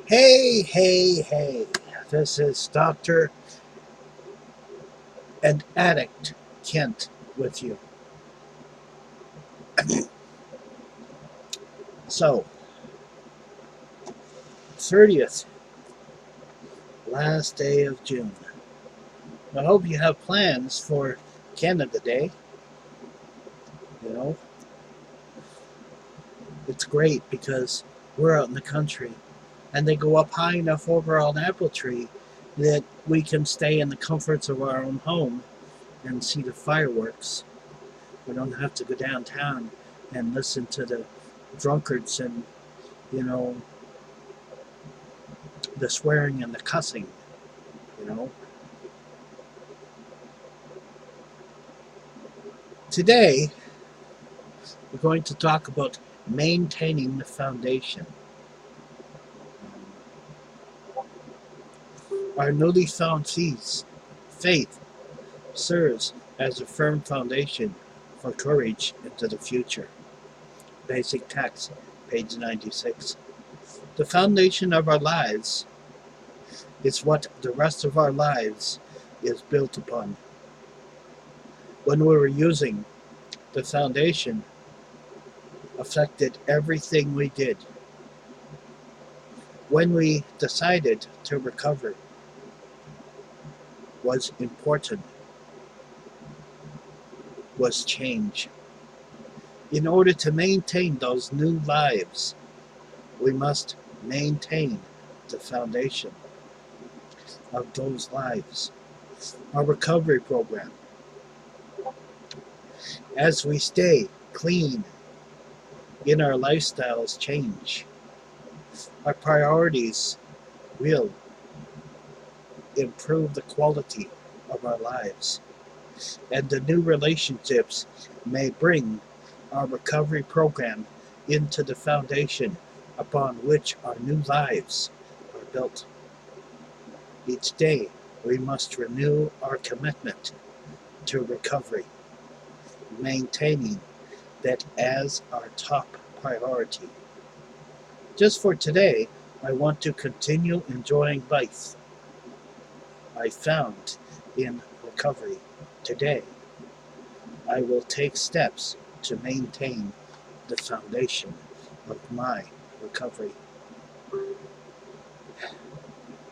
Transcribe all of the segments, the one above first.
Hey, hey, hey. This is Dr. and Addict Kent with you. So, 30th, last day of June. I hope you have plans for Canada Day. You know, it's great because we're out in the country and they go up high enough over an apple tree that we can stay in the comforts of our own home and see the fireworks. We don't have to go downtown and listen to the drunkards and, you know, the swearing and the cussing, you know. Today, we're going to talk about maintaining the foundation. Our newly found faith serves as a firm foundation for courage into the future. Basic text, page 96. The foundation of our lives is what the rest of our lives is built upon. When we were using the foundation, affected everything we did. When we decided to recover was important, was change. In order to maintain those new lives, we must maintain the foundation of those lives. Our recovery program. As we stay clean in our lifestyles change, our priorities will improve the quality of our lives, and the new relationships may bring our recovery program into the foundation upon which our new lives are built. Each day we must renew our commitment to recovery, maintaining that as our top priority. Just for today, I want to continue enjoying life I found in recovery. Today, I will take steps to maintain the foundation of my recovery.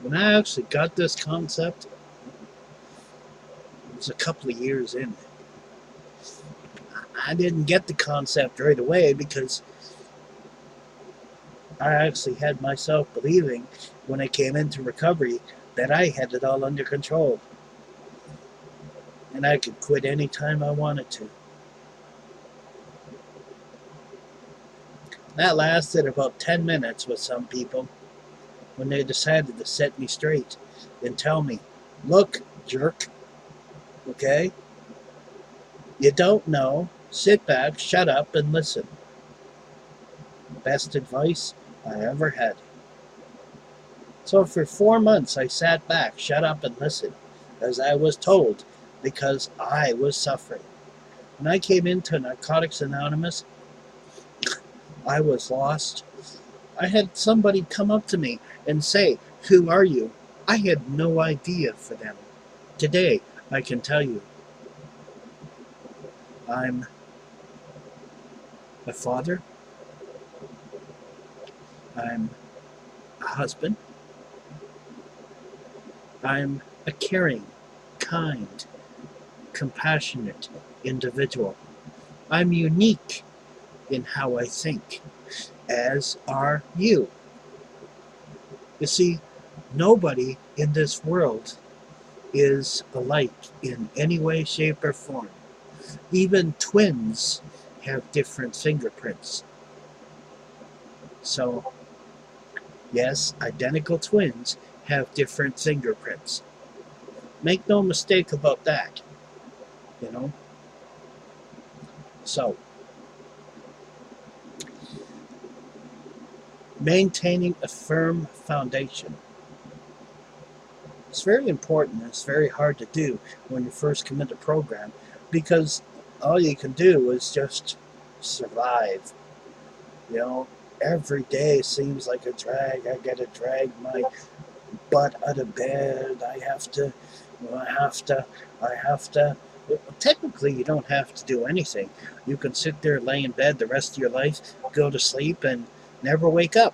When I actually got this concept, it was a couple of years in. I didn't get the concept right away because I actually had myself believing when I came into recovery that I had it all under control and I could quit anytime I wanted to. That lasted about 10 minutes with some people when they decided to set me straight and tell me, look, jerk, okay? You don't know. Sit back, shut up, and listen. Best advice I ever had. So for 4 months I sat back, shut up, and listened, as I was told, because I was suffering. When I came into Narcotics Anonymous, I was lost. I had somebody come up to me and say, "Who are you?" I had no idea for them. Today, I can tell you, I'm a father, I'm a husband, I'm a caring, kind, compassionate individual. I'm unique in how I think, as are you. You see, nobody in this world is alike in any way, shape, or form. Even twins have different fingerprints. So, yes, identical twins have different fingerprints. Make no mistake about that, you know? So, maintaining a firm foundation. It's very important. It's very hard to do when you first come into program because all you can do is just survive. You know, every day seems like a drag. I gotta drag my butt out of bed. I have to, I have to. Technically, you don't have to do anything. You can sit there, lay in bed the rest of your life, go to sleep, and never wake up.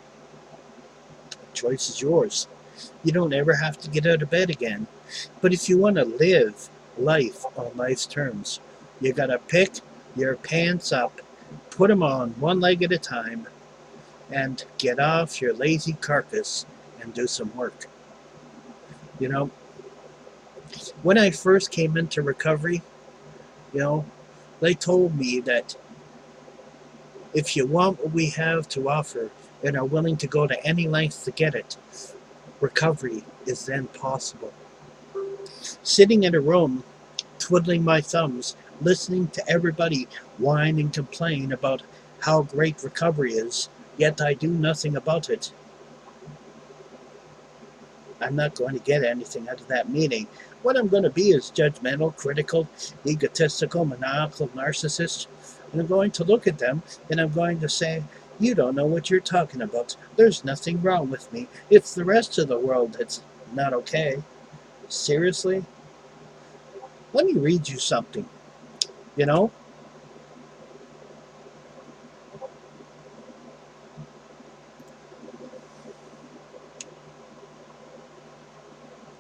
The choice is yours. You don't ever have to get out of bed again. But if you want to live life on life's terms, you gotta pick your pants up, put them on one leg at a time, and get off your lazy carcass and do some work. You know, when I first came into recovery, you know, they told me that if you want what we have to offer and are willing to go to any length to get it, recovery is then possible. Sitting in a room, twiddling my thumbs, listening to everybody whine and complain about how great recovery is, yet I do nothing about it, I'm not going to get anything out of that meeting. What I'm going to be is judgmental, critical, egotistical, maniacal narcissist. And I'm going to look at them and I'm going to say, you don't know what you're talking about. There's nothing wrong with me. It's the rest of the world that's not okay. Seriously? Let me read you something. You know?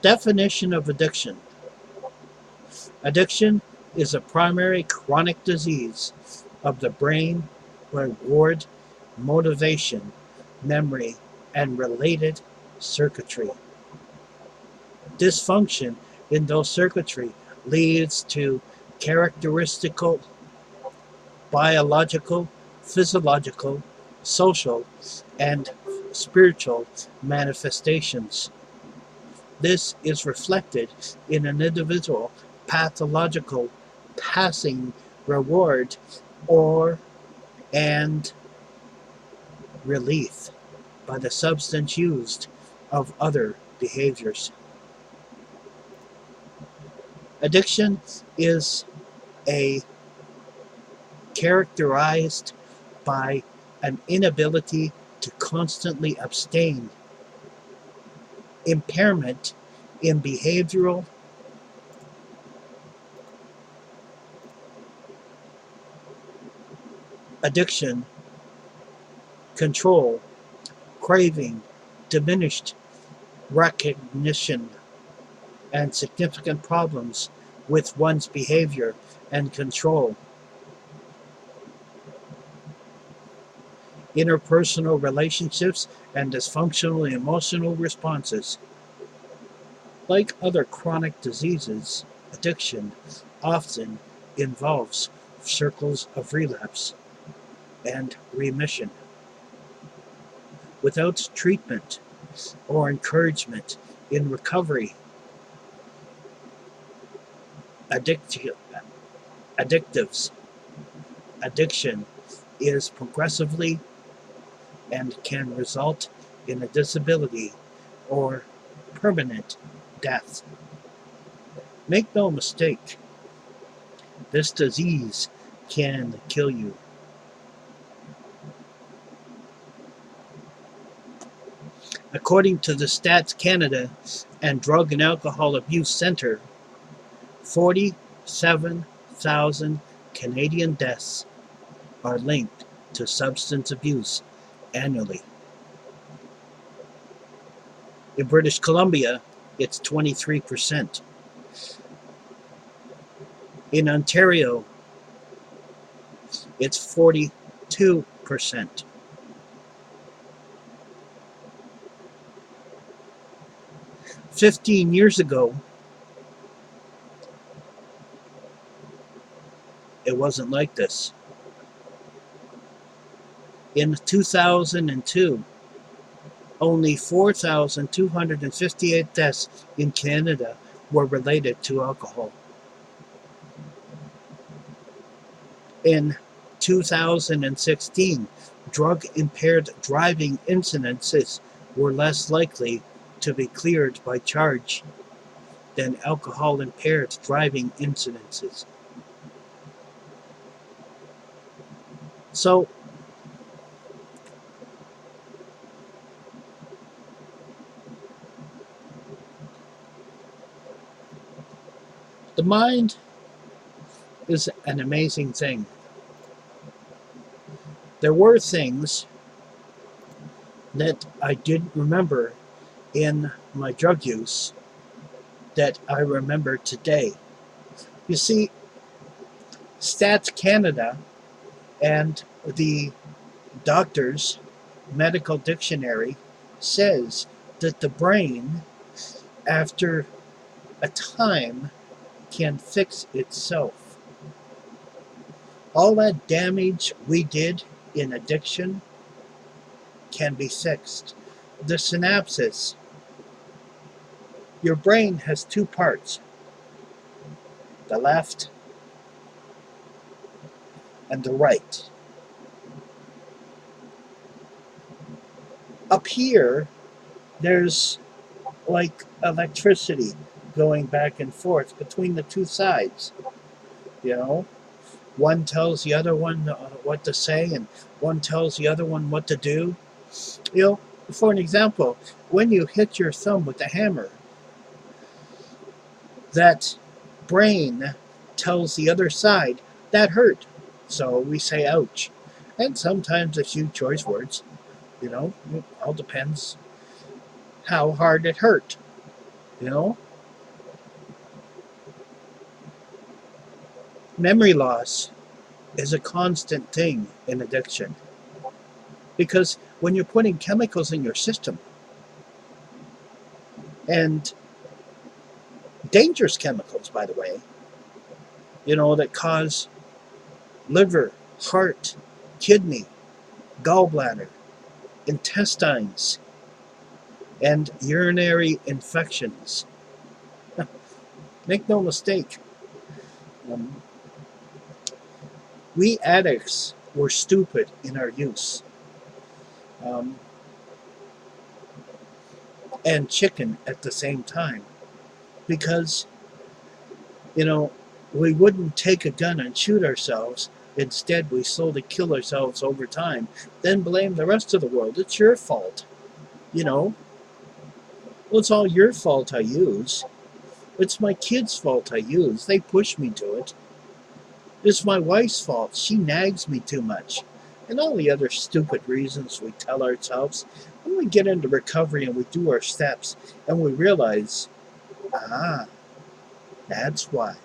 Definition of addiction. Addiction is a primary chronic disease of the brain where reward, motivation, memory, and related circuitry. Dysfunction in those circuitry leads to characteristical, biological, physiological, social, and spiritual manifestations. This is reflected in an individual pathological passing reward or and relief by the substance used of other behaviors. Addiction is a characterized by an inability to constantly abstain, impairment in behavioral addiction, control, craving, diminished recognition, and significant problems with one's behavior and control. Interpersonal relationships and dysfunctional emotional responses. Like other chronic diseases, addiction often involves circles of relapse and remission. Without treatment or encouragement in recovery, addictives, addiction is progressively and can result in a disability or permanent death. Make no mistake, this disease can kill you. According to the Stats Canada and Drug and Alcohol Abuse Centre, 47,000 Canadian deaths are linked to substance abuse annually. In British Columbia, it's 23%. In Ontario, it's 42%. $15 years ago, it wasn't like this. In 2002, only 4,258 deaths in Canada were related to alcohol. In 2016, drug-impaired driving incidences were less likely to be cleared by charge than alcohol-impaired driving incidences. So, The mind is an amazing thing. There were things that I didn't remember in my drug use that I remember today. You see, Stats Canada and the doctor's medical dictionary says that the brain, after a time, can fix itself. All that damage we did in addiction can be fixed. The synapses. Your brain has two parts, the left and the right. Up here, there's like electricity going back and forth between the two sides. You know, one tells the other one what to say, and one tells the other one what to do. You know, for an example, when you hit your thumb with a hammer, that brain tells the other side that hurt. So we say ouch. And sometimes a few choice words. You know, it all depends how hard it hurt. You know, memory loss is a constant thing in addiction. Because when you're putting chemicals in your system, and dangerous chemicals, by the way, you know, that cause liver, heart, kidney, gallbladder, intestines, and urinary infections. Make no mistake, um, we addicts were stupid in our use. Um, and chicken at the same time. Because, you know, we wouldn't take a gun and shoot ourselves. Instead, we slowly kill ourselves over time, then blame the rest of the world. It's your fault. You know, well, it's all your fault I use. It's my kids' fault I use. They push me to it. It's my wife's fault. She nags me too much. And all the other stupid reasons we tell ourselves. When we get into recovery and we do our steps and we realize, that's why.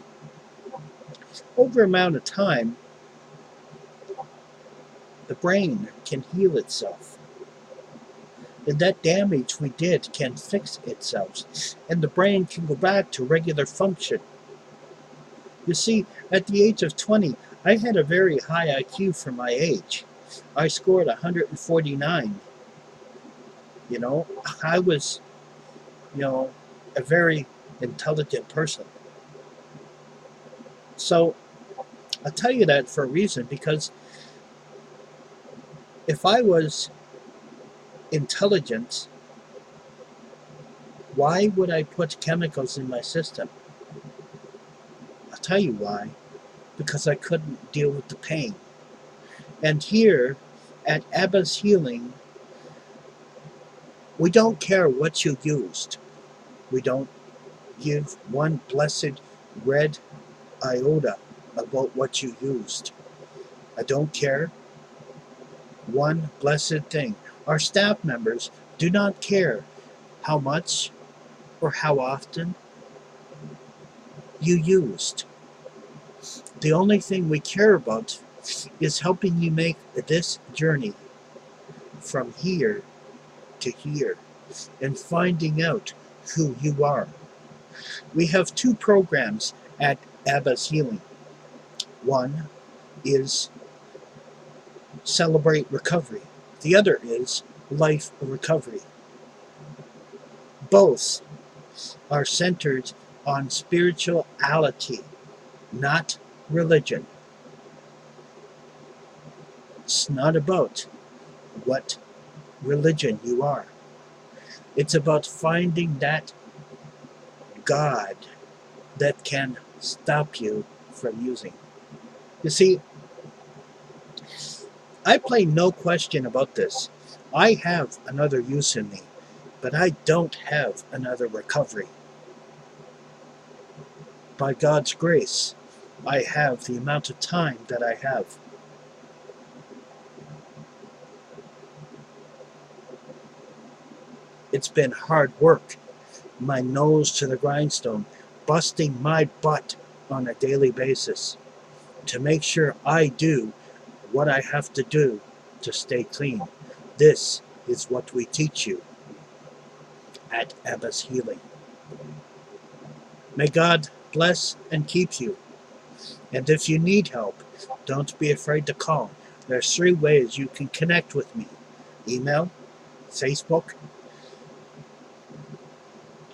Over an amount of time, the brain can heal itself. And that damage we did can fix itself. And the brain can go back to regular function. You see, at the age of 20, I had a very high IQ for my age. I scored 149. You know, I was, you know, a very intelligent person. So, I'll tell you that for a reason, because if I was intelligent, why would I put chemicals in my system? I'll tell you why. Because I couldn't deal with the pain. And here at Abba's Healing, we don't care what you used. We don't give one blessed red iota about what you used. I don't care one blessed thing. Our staff members do not care how much or how often you used. The only thing we care about is helping you make this journey from here to here and finding out who you are. We have two programs at Abba's Healing. One is Celebrate Recovery. The other is Life Recovery. Both are centered on spirituality, not religion. It's not about what religion you are. It's about finding that God that can stop you from using. You see, I play no question about this. I have another use in me, but I don't have another recovery. By God's grace, I have the amount of time that I have. It's been hard work, my nose to the grindstone, busting my butt on a daily basis to make sure I do what I have to do to stay clean. This is what we teach you at Abba's Healing. May God bless and keep you. And if you need help, don't be afraid to call. There's 3 ways you can connect with me: email, Facebook,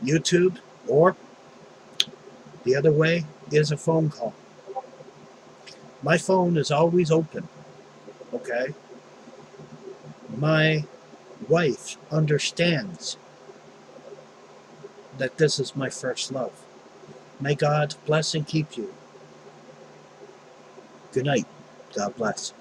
YouTube, or the other way is a phone call. My phone is always open, okay? My wife understands that this is my first love. May God bless and keep you. Good night. God bless.